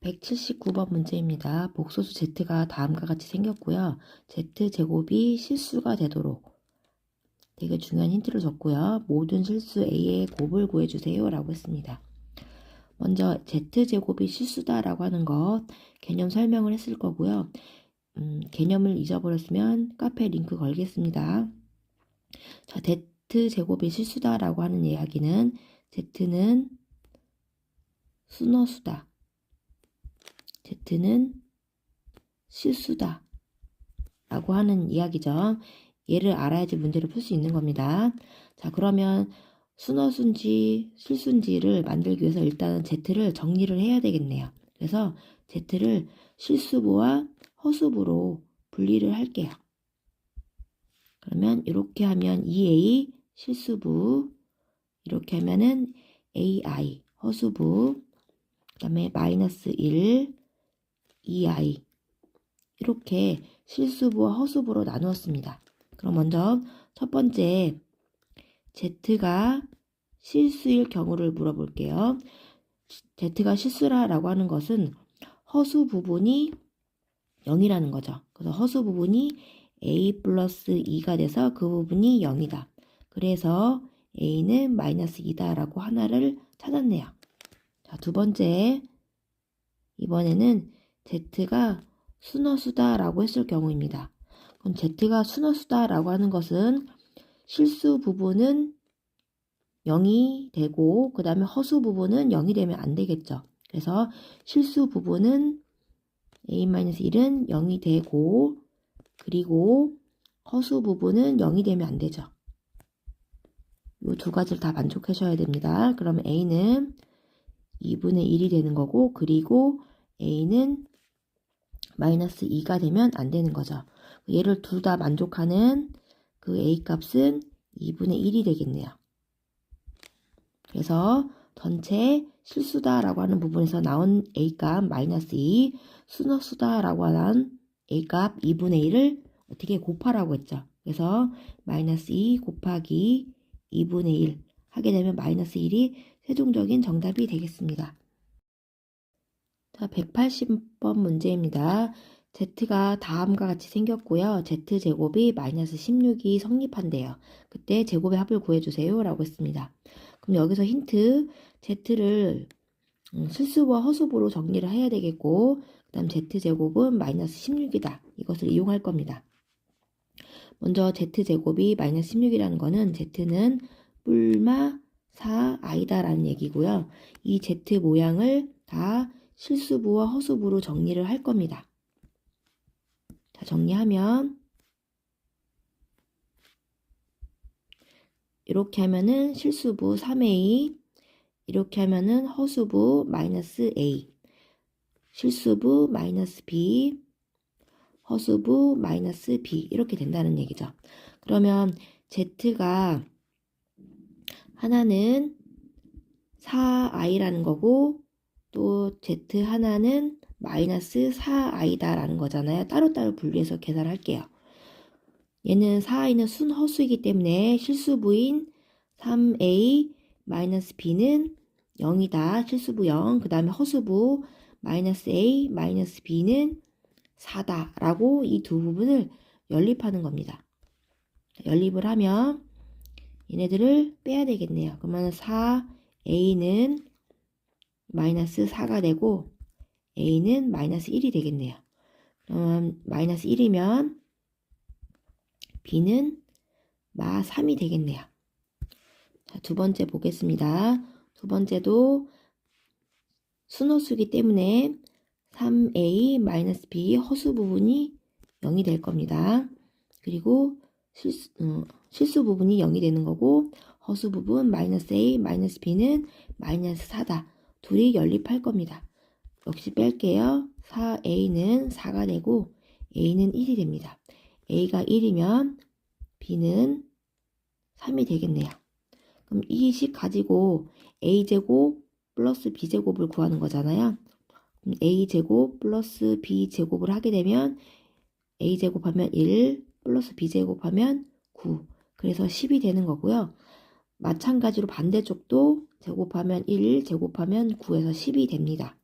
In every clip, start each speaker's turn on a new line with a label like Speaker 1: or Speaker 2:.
Speaker 1: 179번 문제입니다. 복소수 z가 다음과 같이 생겼고요. z제곱이 실수가 되도록 되게 중요한 힌트를 줬고요. 모든 실수 a의 곱을 구해주세요 라고 했습니다. 먼저 z제곱이 실수다 라고 하는 것 개념 설명을 했을 거고요. 개념을 잊어버렸으면 카페 링크 걸겠습니다. 자, z제곱이 실수다 라고 하는 이야기는 z는 순허수다. z는 실수다 라고 하는 이야기죠. 얘를 알아야지 문제를 풀 수 있는 겁니다. 자, 그러면 순허수인지 실수인지를 만들기 위해서 일단은 z를 정리를 해야 되겠네요. 그래서 z를 실수부와 허수부로 분리를 할게요. 그러면 이렇게 하면 2a 실수부, 이렇게 하면은 ai 허수부, 그 다음에 마이너스 1 2i 이렇게 실수부와 허수부로 나누었습니다. 그럼 먼저 첫 번째 z가 실수일 경우를 물어볼게요. z가 실수라고 하는 것은 허수 부분이 0이라는 거죠. 그래서 허수 부분이 a 플러스 2가 돼서 그 부분이 0이다. 그래서 a는 마이너스 2다 라고 하나를 찾았네요. 자, 두 번째, 이번에는 z가 순허수다 라고 했을 경우입니다. 그럼 z가 순허수다 라고 하는 것은 실수 부분은 0이 되고 그 다음에 허수 부분은 0이 되면 안 되겠죠. 그래서 실수 부분은 a-1은 0이 되고 그리고 허수 부분은 0이 되면 안 되죠. 이 두 가지를 다 만족하셔야 됩니다. 그러면 a는 2분의 1이 되는 거고 그리고 a는 마이너스 2가 되면 안 되는 거죠. 얘를 둘 다 만족하는 그 a 값은 2분의 1이 되겠네요. 그래서 전체 실수다 라고 하는 부분에서 나온 a 값 마이너스 2, 순허수다 라고 하는 a 값 2분의 1을 어떻게 곱하라고 했죠. 그래서 마이너스 2 곱하기 2분의 1 하게 되면 마이너스 1이 최종적인 정답이 되겠습니다. 자, 180번 문제입니다. z가 다음과 같이 생겼고요. z제곱이 마이너스 16이 성립한대요. 그때 제곱의 합을 구해주세요 라고 했습니다. 그럼 여기서 힌트, z를 실수와 허수부로 정리를 해야 되겠고 그 다음 z제곱은 마이너스 16이다. 이것을 이용할 겁니다. 먼저 z제곱이 마이너스 16이라는 거는 z는 뿔마 4i다 라는 얘기고요. 이 z 모양을 다 실수부와 허수부로 정리를 할 겁니다. 자, 정리하면 이렇게 하면은 실수부 3a, 이렇게 하면은 허수부 마이너스 a, 실수부 마이너스 b, 허수부 마이너스 b 이렇게 된다는 얘기죠. 그러면 z가 하나는 4i라는 거고 또 z 하나는 마이너스 4i다 라는 거잖아요. 따로따로 분리해서 계산할게요. 얘는 4i는 순허수이기 때문에 실수부인 3a 마이너스 b는 0이다. 실수부 0. 그 다음에 허수부 마이너스 a 마이너스 b는 4다 라고 이 두 부분을 연립하는 겁니다. 연립을 하면 얘네들을 빼야 되겠네요. 그러면 4a는 마이너스 4가 되고 a는 마이너스 1이 되겠네요. 그러면 마이너스 1이면 b는 마 3이 되겠네요. 자, 두 번째 보겠습니다. 두 번째도 순허수기 때문에 3a 마이너스 b 허수 부분이 0이 될 겁니다. 그리고 실수 부분이 0이 되는 거고 허수 부분 마이너스 a 마이너스 b는 마이너스 4다. 둘이 연립할 겁니다. 역시 뺄게요. 4a는 4가 되고 a는 1이 됩니다. a가 1이면 b는 3이 되겠네요. 그럼 이 식 가지고 a제곱 플러스 b제곱을 구하는 거잖아요. 그럼 a제곱 플러스 b제곱을 하게 되면 a제곱하면 1 플러스 b제곱하면 9 그래서 10이 되는 거고요. 마찬가지로 반대쪽도 제곱하면 1 제곱하면 9에서 10이 됩니다.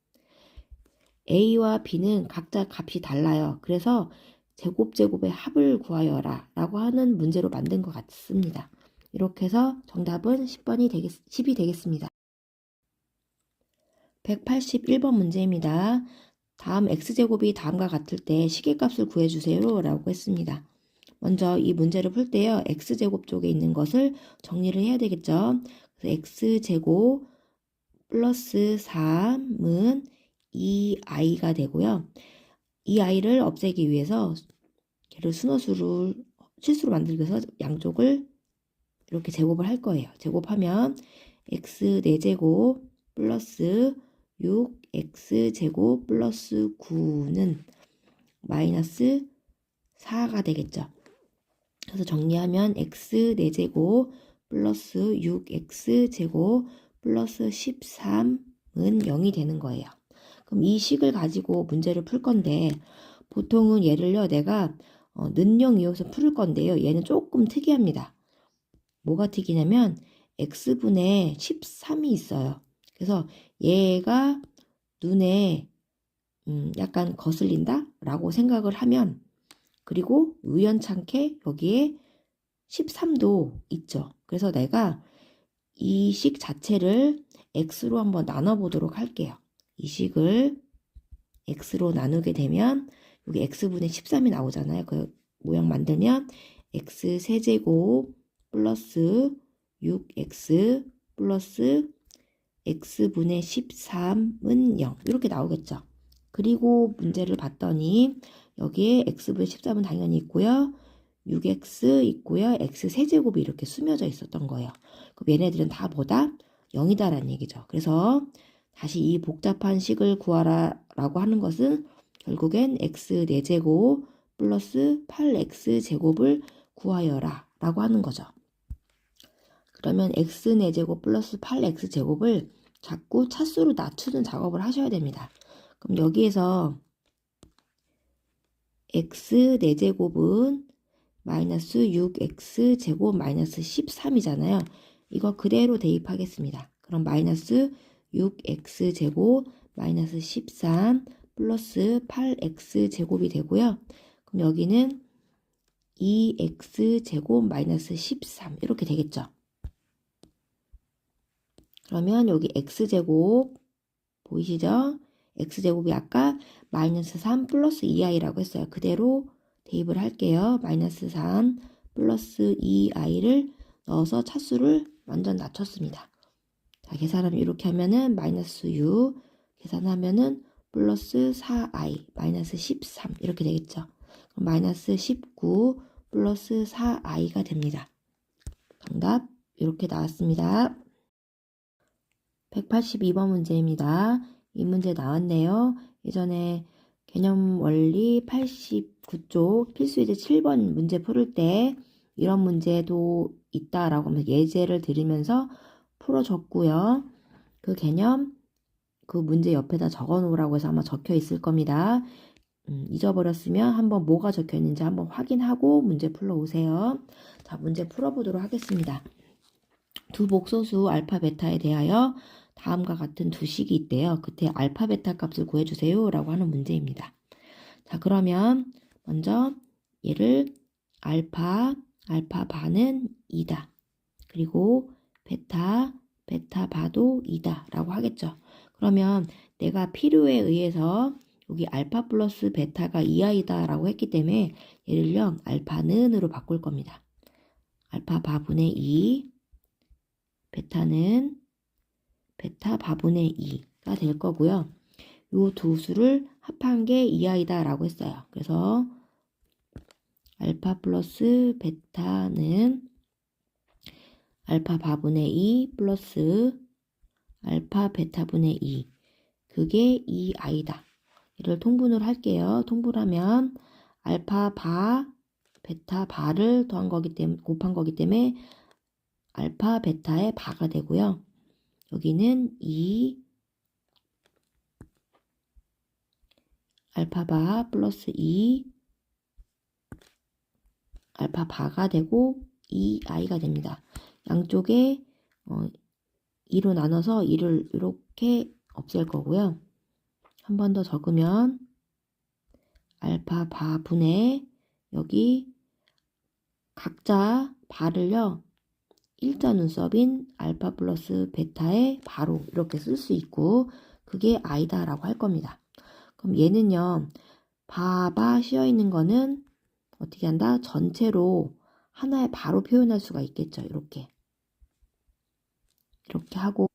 Speaker 1: A와 B는 각자 값이 달라요. 그래서 제곱의 합을 구하여라 라고 하는 문제로 만든 것 같습니다. 이렇게 해서 정답은 10이 되겠습니다. 181번 문제입니다. 다음 x제곱이 다음과 같을 때 시계값을 구해주세요 라고 했습니다. 먼저 이 문제를 풀 때요. x제곱 쪽에 있는 것을 정리를 해야 되겠죠. 그래서 x제곱 플러스 3은 2i가 되고요. 이 i를 없애기 위해서 걔를 순호수를 실수로 만들기 위해서 양쪽을 이렇게 제곱을 할 거예요. 제곱하면 x 4제곱 플러스 6x제곱 플러스 9는 마이너스 4가 되겠죠. 그래서 정리하면 x 4제곱 플러스 6x제곱 플러스 13은 0이 되는 거예요. 그럼 이 식을 가지고 문제를 풀 건데 보통은 얘를요 내가 는영 이용해서 풀 건데요. 얘는 조금 특이합니다. 뭐가 특이냐면 x분의 13이 있어요. 그래서 얘가 눈에 약간 거슬린다 라고 생각을 하면 그리고 우연찮게 여기에 13도 있죠. 그래서 내가 이 식 자체를 x로 한번 나눠보도록 할게요. 이 식을 x로 나누게 되면 여기 x분의 13이 나오잖아요. 그 모양 만들면 x 세제곱 플러스 6x 플러스 x분의 13은 0 이렇게 나오겠죠. 그리고 문제를 봤더니 여기에 x분의 13은 당연히 있고요. 6x 있고요. x 세제곱이 이렇게 숨겨져 있었던 거예요. 그럼 얘네들은 다 뭐다? 0이다라는 얘기죠. 그래서 다시 이 복잡한 식을 구하라 라고 하는 것은 결국엔 x 4제곱 플러스 8x 제곱을 구하여라 라고 하는 거죠. 그러면 x 4제곱 플러스 8x 제곱을 자꾸 차수로 낮추는 작업을 하셔야 됩니다. 그럼 여기에서 x 4제곱은 마이너스 6x 제곱 마이너스 13이잖아요. 이거 그대로 대입하겠습니다. 그럼 마이너스 6x 제곱 마이너스 13 플러스 8x 제곱이 되고요. 그럼 여기는 2x 제곱 마이너스 13 이렇게 되겠죠. 그러면 여기 x제곱 보이시죠? x제곱이 아까 마이너스 3 플러스 2i라고 했어요. 그대로 대입을 할게요. 마이너스 3 플러스 2i를 넣어서 차수를 완전 낮췄습니다. 자, 계산하면 이렇게 하면은 마이너스 6 계산하면은 플러스 4i 마이너스 13 이렇게 되겠죠. 그럼 마이너스 19 플러스 4i가 됩니다. 정답 이렇게 나왔습니다. 182번 문제입니다. 이 문제 나왔네요. 예전에 개념 원리 89쪽 필수예제 7번 문제 풀을 때 이런 문제도 있다라고 하면서 예제를 들으면서 풀어줬고요. 그 개념 그 문제 옆에다 적어 놓으라고 해서 아마 적혀 있을 겁니다. 잊어버렸으면 한번 뭐가 적혀 있는지 한번 확인하고 문제 풀러 오세요. 자, 문제 풀어보도록 하겠습니다. 두 복소수 알파 베타에 대하여 다음과 같은 두 식이 있대요. 그때 알파 베타 값을 구해주세요 라고 하는 문제입니다. 자, 그러면 먼저 얘를 알파 바는 2다. 그리고 베타 바도 2다 라고 하겠죠. 그러면 내가 필요에 의해서 여기 알파 플러스 베타가 2i다 라고 했기 때문에 얘를요 알파는으로 바꿀 겁니다. 알파 바분의 2 베타는 베타 바분의 2가 될 거고요. 요 두 수를 합한 게 2i다 라고 했어요. 그래서 알파 플러스 베타는 알파 바분의 2 플러스 알파 베타분의 2 그게 2i다. 이를 통분을 할게요. 통분하면 알파 바 베타 바를 더한 거기 때문에 곱한 거기 때문에 알파 베타의 바가 되고요. 여기는 2 알파 바 플러스 2 알파 바가 되고 2i가 됩니다. 양쪽에 2로 나눠서 2를 이렇게 없앨 거고요. 한 번 더 적으면 알파 바 분의 여기 각자 바를요. 일자 눈썹인 알파 플러스 베타에 바로 이렇게 쓸 수 있고 그게 i다 라고 할 겁니다. 그럼 얘는요. 바바 씌어 있는 거는 어떻게 한다? 전체로 하나에 바로 표현할 수가 있겠죠. 이렇게 하고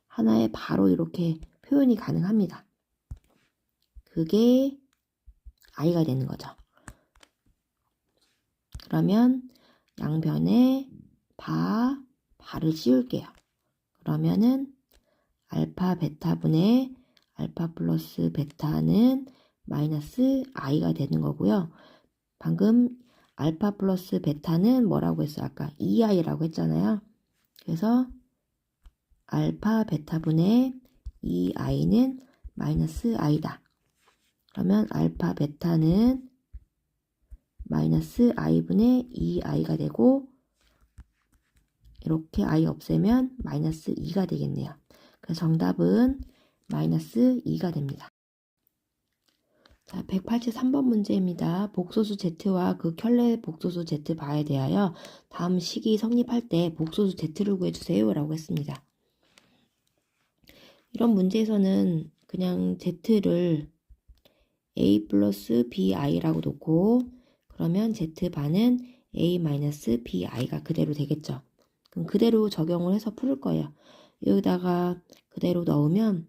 Speaker 1: 하나에 바로 이렇게 표현이 가능합니다. 그게 i가 되는 거죠. 그러면 양변에 바를 씌울게요. 그러면은 알파 베타분의 알파 플러스 베타는 마이너스 i가 되는 거고요. 방금 알파 플러스 베타는 뭐라고 했어요? 아까 2i라고 했잖아요. 그래서 알파 베타분의 2i는 마이너스 i다. 그러면 알파 베타는 마이너스 i분의 2i가 되고 이렇게 i 없애면 마이너스 2가 되겠네요. 그래서 정답은 마이너스 2가 됩니다. 자, 183번 문제입니다. 복소수 Z와 그 켤레 복소수 Z 바에 대하여 다음 식이 성립할 때 복소수 Z를 구해주세요 라고 했습니다. 이런 문제에서는 그냥 Z를 A 플러스 BI라고 놓고 그러면 Z바는 A 마이너스 BI가 그대로 되겠죠. 그럼 그대로 적용을 해서 풀을 거예요. 여기다가 그대로 넣으면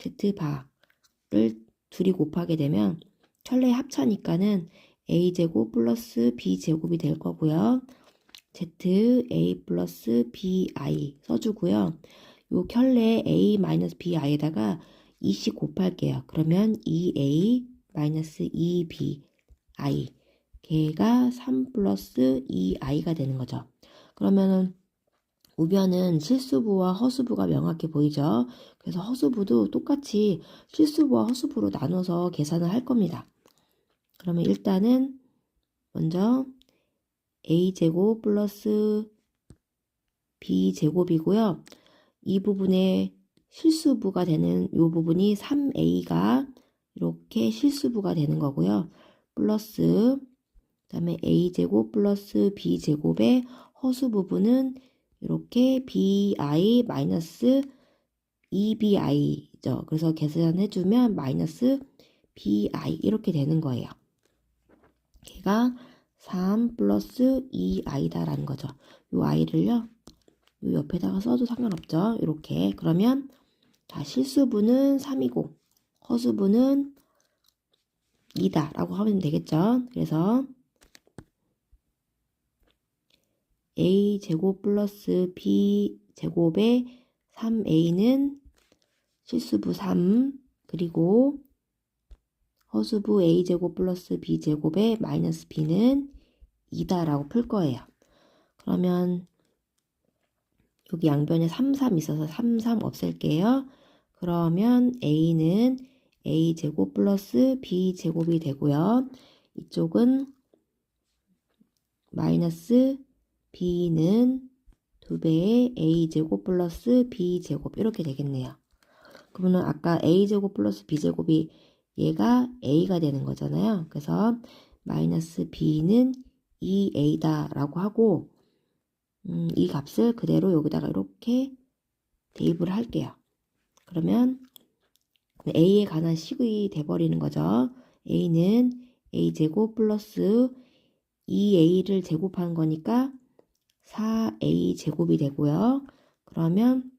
Speaker 1: Z바를 둘이 곱하게 되면 켤레 합차니까는 A제곱 플러스 B제곱이 될 거고요. Z A 플러스 BI 써주고요. 요 켤레 A 마이너스 BI에다가 2씩 곱할게요. 그러면 2A 마이너스 2BI 걔가 3 플러스 2i가 되는 거죠. 그러면은 우변은 실수부와 허수부가 명확히 보이죠. 그래서 허수부도 똑같이 실수부와 허수부로 나눠서 계산을 할 겁니다. 그러면 일단은 먼저 a제곱 플러스 b제곱이고요. 이 부분에 실수부가 되는 이 부분이 3a가 이렇게 실수부가 되는 거고요. 플러스 그 다음에 a제곱 플러스 b제곱의 허수 부분은 이렇게 bi 마이너스 2bi죠. 그래서 계산해주면 마이너스 bi 이렇게 되는 거예요. 걔가 3 플러스 2i다 라는 거죠. 이 i를요. 이 옆에다가 써도 상관없죠. 이렇게 그러면 자 실수부는 3이고 허수부는 2다 라고 하면 되겠죠. 그래서 a제곱 플러스 b제곱의 3a는 실수부 3 그리고 허수부 a제곱 플러스 b제곱의 마이너스 b는 2다 라고 풀 거예요. 그러면 여기 양변에 3, 3 있어서 3, 3 없앨게요. 그러면 a는 a제곱 플러스 b제곱이 되고요. 이쪽은 마이너스 b는 2배의 a제곱 플러스 b제곱 이렇게 되겠네요. 그러면 아까 a제곱 플러스 b제곱이 얘가 a가 되는 거잖아요. 그래서 마이너스 b는 2a다 라고 하고 이 값을 그대로 여기다가 이렇게 대입을 할게요. 그러면 a에 관한 식이 돼버리는 거죠. a는 a제곱 플러스 2a를 제곱한 거니까 4a 제곱이 되고요. 그러면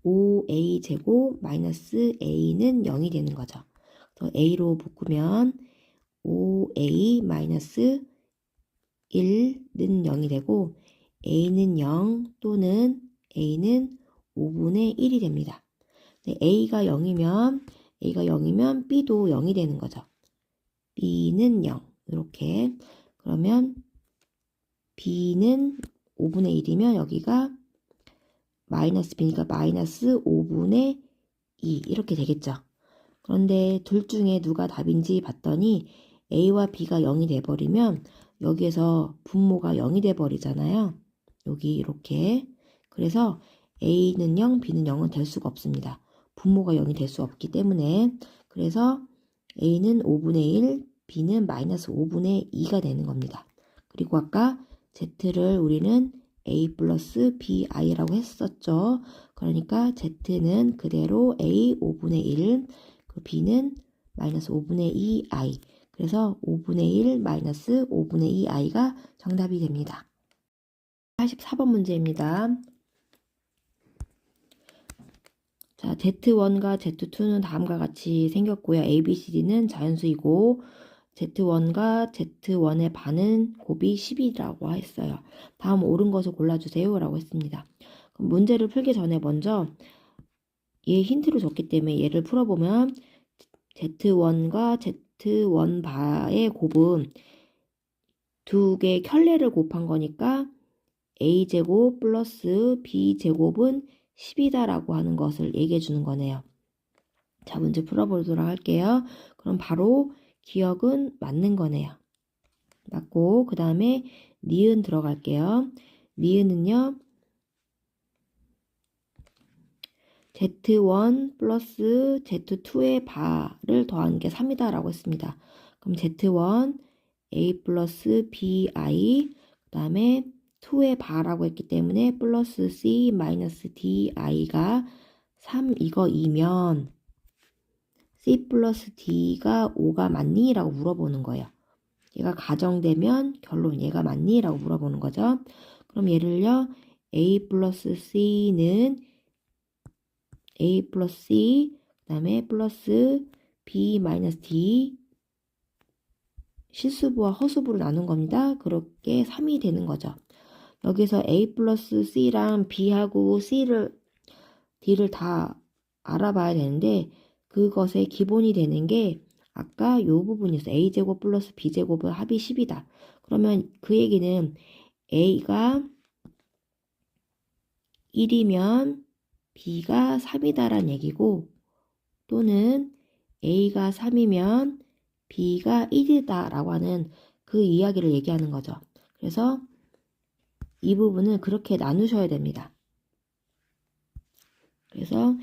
Speaker 1: 5a 제곱 마이너스 a는 0이 되는 거죠. 그래서 a로 묶으면 5a 마이너스 1는 0이 되고 a는 0 또는 a는 5분의 1이 됩니다. a가 0이면 b도 0이 되는 거죠. b는 0 이렇게 그러면 b는 5분의 1이면 여기가 마이너스 b니까 마이너스 5분의 2 이렇게 되겠죠. 그런데 둘 중에 누가 답인지 봤더니 a와 b가 0이 돼버리면 여기에서 분모가 0이 돼버리잖아요. 여기 이렇게 그래서 A는 0, B는 0은 될 수가 없습니다. 분모가 0이 될 수 없기 때문에. 그래서 A는 5분의 1, B는 마이너스 5분의 2가 되는 겁니다. 그리고 아까 Z를 우리는 A 플러스 BI라고 했었죠. 그러니까 Z는 그대로 A 5분의 1, 그 B는 마이너스 5분의 2I. 그래서 5분의 1 마이너스 5분의 2i가 정답이 됩니다. 84번 문제입니다. 자, Z1과 Z2는 다음과 같이 생겼고요. A, B, C, D는 자연수이고 Z1과 Z1의 반은 곱이 10이라고 했어요. 다음 옳은 것을 골라주세요 라고 했습니다. 그럼 문제를 풀기 전에 먼저 얘 힌트를 줬기 때문에 얘를 풀어보면 Z1과 Z1 바의 곱은 두 개의 켤레를 곱한 거니까 A제곱 플러스 B제곱은 10이다 라고 하는 것을 얘기해 주는 거네요. 자, 문제 풀어보도록 할게요. 그럼 바로 기억은 맞는 거네요. 맞고 그 다음에 니은 들어갈게요. 니은은요. Z1 플러스 Z2의 바를 더한 게 3이다 라고 했습니다. 그럼 Z1 A 플러스 BI 그 다음에 2의 바라고 했기 때문에 플러스 C 마이너스 DI가 3 이거이면 C 플러스 D가 5가 맞니? 라고 물어보는 거예요. 얘가 가정되면 결론 얘가 맞니? 라고 물어보는 거죠. 그럼 얘를요. A 플러스 C는 A 플러스 C 그 다음에 플러스 B 마이너스 D 실수부와 허수부로 나눈 겁니다. 그렇게 3이 되는 거죠. 여기서 A 플러스 C랑 B하고 D를 다 알아봐야 되는데 그것의 기본이 되는 게 아까 요 부분이었어요. A제곱 플러스 B제곱은 합이 10이다. 그러면 그 얘기는 A가 1이면 B가 3이다라는 얘기고 또는 A가 3이면 B가 1이다 라고 하는 그 이야기를 얘기하는 거죠. 그래서 이 부분을 그렇게 나누셔야 됩니다. 그래서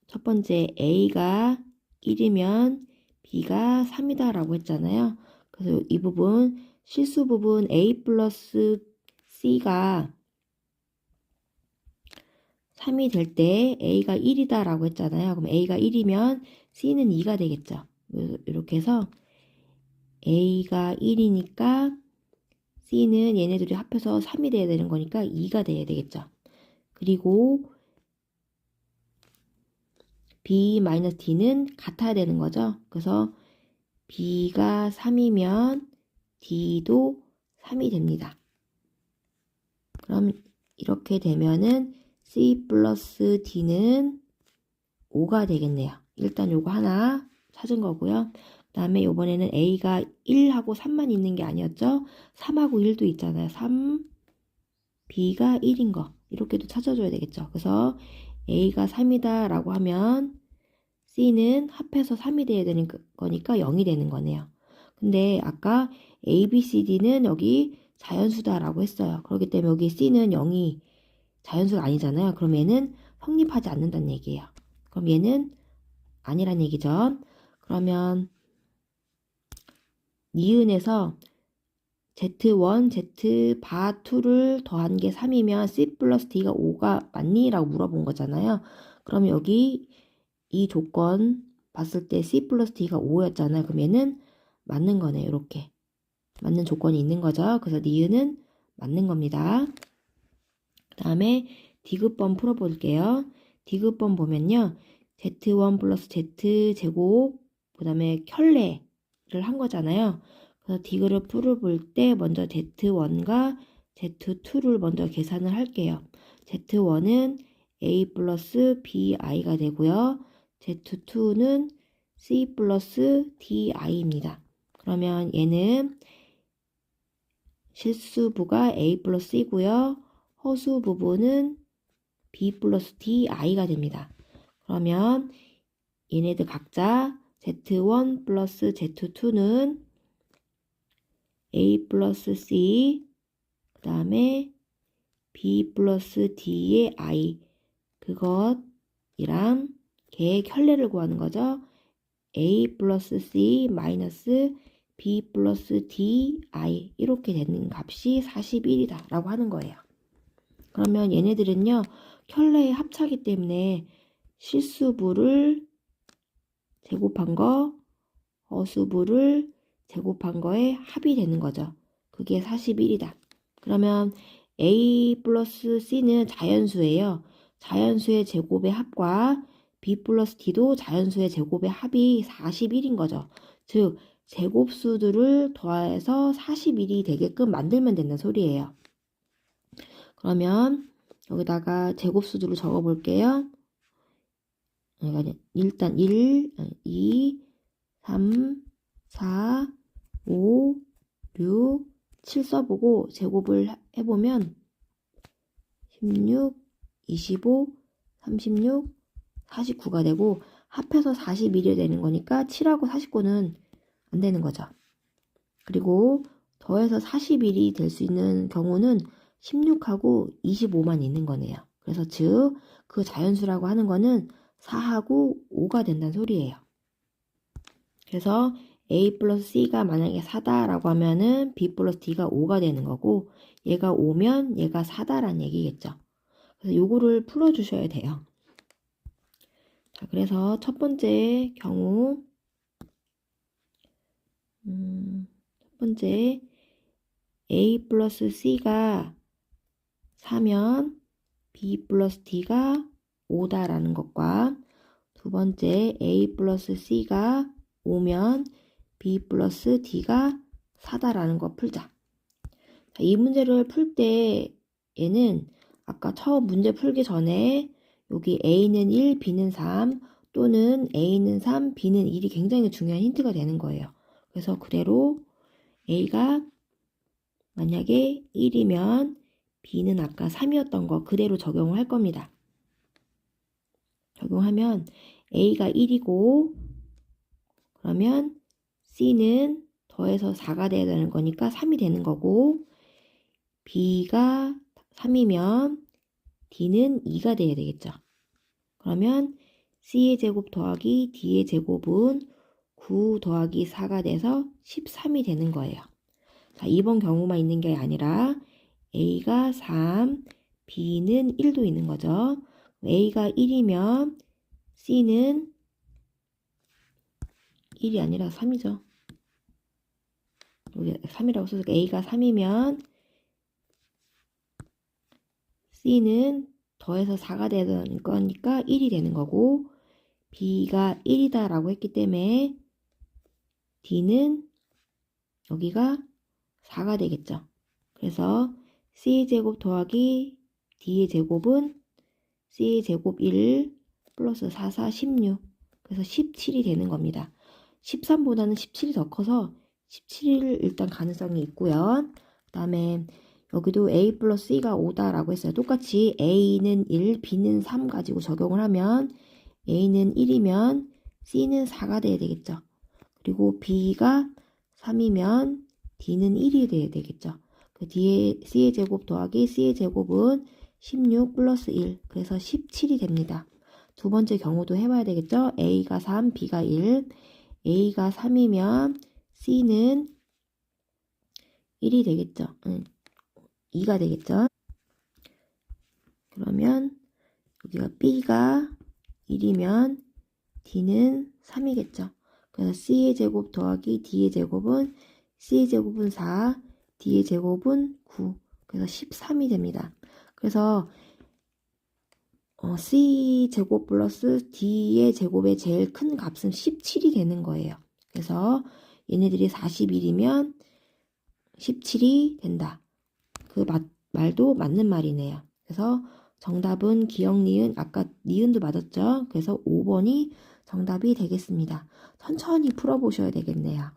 Speaker 1: 첫 번째 A가 1이면 B가 3이다 라고 했잖아요. 그래서 이 부분 실수 부분 A 플러스 C가 3이 될 때 A가 1이다 라고 했잖아요. 그럼 A가 1이면 C는 2가 되겠죠. 이렇게 해서 A가 1이니까 C는 얘네들이 합해서 3이 돼야 되는 거니까 2가 돼야 되겠죠. 그리고 B-D는 같아야 되는 거죠. 그래서 B가 3이면 D도 3이 됩니다. 그럼 이렇게 되면은 C 플러스 D는 5가 되겠네요. 일단 요거 하나 찾은 거고요. 그 다음에 요번에는 A가 1하고 3만 있는 게 아니었죠. 3하고 1도 있잖아요. 3, B가 1인 거. 이렇게도 찾아줘야 되겠죠. 그래서 A가 3이다 라고 하면 C는 합해서 3이 돼야 되는 거니까 0이 되는 거네요. 근데 아까 A, B, C, D는 여기 자연수다 라고 했어요. 그렇기 때문에 여기 C는 0이 자연수가 아니잖아요. 그럼 얘는 성립하지 않는다는 얘기예요. 그럼 얘는 아니란 얘기죠. 그러면 니은에서 Z1, Z2를 더한 게 3이면 C 플러스 D가 5가 맞니? 라고 물어본 거잖아요. 그럼 여기 이 조건 봤을 때 C 플러스 D가 5였잖아요. 그럼 얘는 맞는 거네요. 이렇게. 맞는 조건이 있는 거죠. 그래서 니은은 맞는 겁니다. 그 다음에 디귿번 풀어볼게요. 디귿번 보면요. Z1 플러스 Z제곱 그 다음에 켤레를 한 거잖아요. 그래서 디귿을 풀어볼 때 먼저 Z1과 Z2를 먼저 계산을 할게요. Z1은 A 플러스 BI가 되고요. Z2는 C 플러스 DI입니다. 그러면 얘는 실수부가 A 플러스 C고요. 허수 부분은 B 플러스 DI가 됩니다. 그러면 얘네들 각자 Z1 플러스 Z2는 A 플러스 C 그 다음에 B 플러스 D의 I 그것이랑 걔의 켤레를 구하는 거죠. a 플러스 c 마이너스 b 플러스 di 이렇게 되는 값이 41이다 라고 하는 거예요. 그러면 얘네들은요, 켤레의 합차기 때문에 실수부를 제곱한 거, 허수부를 제곱한 거에 합이 되는 거죠. 그게 41이다. 그러면 a 플러스 c는 자연수예요. 자연수의 제곱의 합과 b 플러스 d도 자연수의 제곱의 합이 41인 거죠. 즉, 제곱수들을 더해서 41이 되게끔 만들면 된다는 소리예요. 그러면 여기다가 제곱수들을 적어 볼게요. 일단 1, 2, 3, 4, 5, 6, 7 써보고 제곱을 해보면 16, 25, 36, 49가 되고 합해서 41이 되는 거니까 7하고 49는 안 되는 거죠. 그리고 더해서 41이 될 수 있는 경우는 16하고 25만 있는 거네요. 그래서 즉 그 자연수라고 하는 거는 4하고 5가 된다는 소리예요. 그래서 a 플러스 c가 만약에 4다라고 하면은 b 플러스 d가 5가 되는 거고 얘가 5면 얘가 4다라는 얘기겠죠. 그래서 요거를 풀어주셔야 돼요. 자, 그래서 첫 번째 경우 첫 번째 a 플러스 c가 4면 b 플러스 d가 5다라는 것과 두 번째 a 플러스 c가 5면 b 플러스 d가 4다라는 거 풀자. 자, 이 문제를 풀 때 얘는 아까 처음 문제 풀기 전에 여기 a는 1, b는 3 또는 a는 3, b는 1이 굉장히 중요한 힌트가 되는 거예요. 그래서 그대로 a가 만약에 1이면 b는 아까 3이었던 거 그대로 적용을 할 겁니다. 적용하면 a가 1이고 그러면 c는 더해서 4가 돼야 되는 거니까 3이 되는 거고 b가 3이면 d는 2가 돼야 되겠죠. 그러면 c의 제곱 더하기 d의 제곱은 9 더하기 4가 돼서 13이 되는 거예요. 자, 이번 경우만 있는 게 아니라 a가 3, b는 1도 있는 거죠. a가 1이면 c는 1이 아니라 3이죠. 여기 3이라고 써서 a가 3이면 c는 더해서 4가 되는 거니까 1이 되는 거고 b가 1이다 라고 했기 때문에 d는 여기가 4가 되겠죠. 그래서 c의 제곱 더하기 d의 제곱은 c의 제곱 1 플러스 4, 4, 16 그래서 17이 되는 겁니다. 13보다는 17이 더 커서 17일 일단 가능성이 있고요. 그 다음에 여기도 a 플러스 c가 5다라고 했어요. 똑같이 a는 1, b는 3 가지고 적용을 하면 a는 1이면 c는 4가 돼야 되겠죠. 그리고 b가 3이면 d는 1이 돼야 되겠죠. 그 뒤에 c의 제곱 더하기 c의 제곱은 16 플러스 1 그래서 17이 됩니다. 두 번째 경우도 해봐야 되겠죠. a가 3, b가 1 a가 3이면 c는 1이 되겠죠. 2가 되겠죠. 그러면 여기가 b가 1이면 d는 3이겠죠. 그래서 c의 제곱 더하기 d의 제곱은 c의 제곱은 4, d의 제곱은 9. 그래서 13이 됩니다. 그래서 c 제곱 플러스 d의 제곱의 제일 큰 값은 17이 되는 거예요. 그래서 얘네들이 41이면 17이 된다. 그 말도 맞는 말이네요. 그래서 정답은 기역, 니은, 아까 니은도 맞았죠? 그래서 5번이 정답이 되겠습니다. 천천히 풀어보셔야 되겠네요.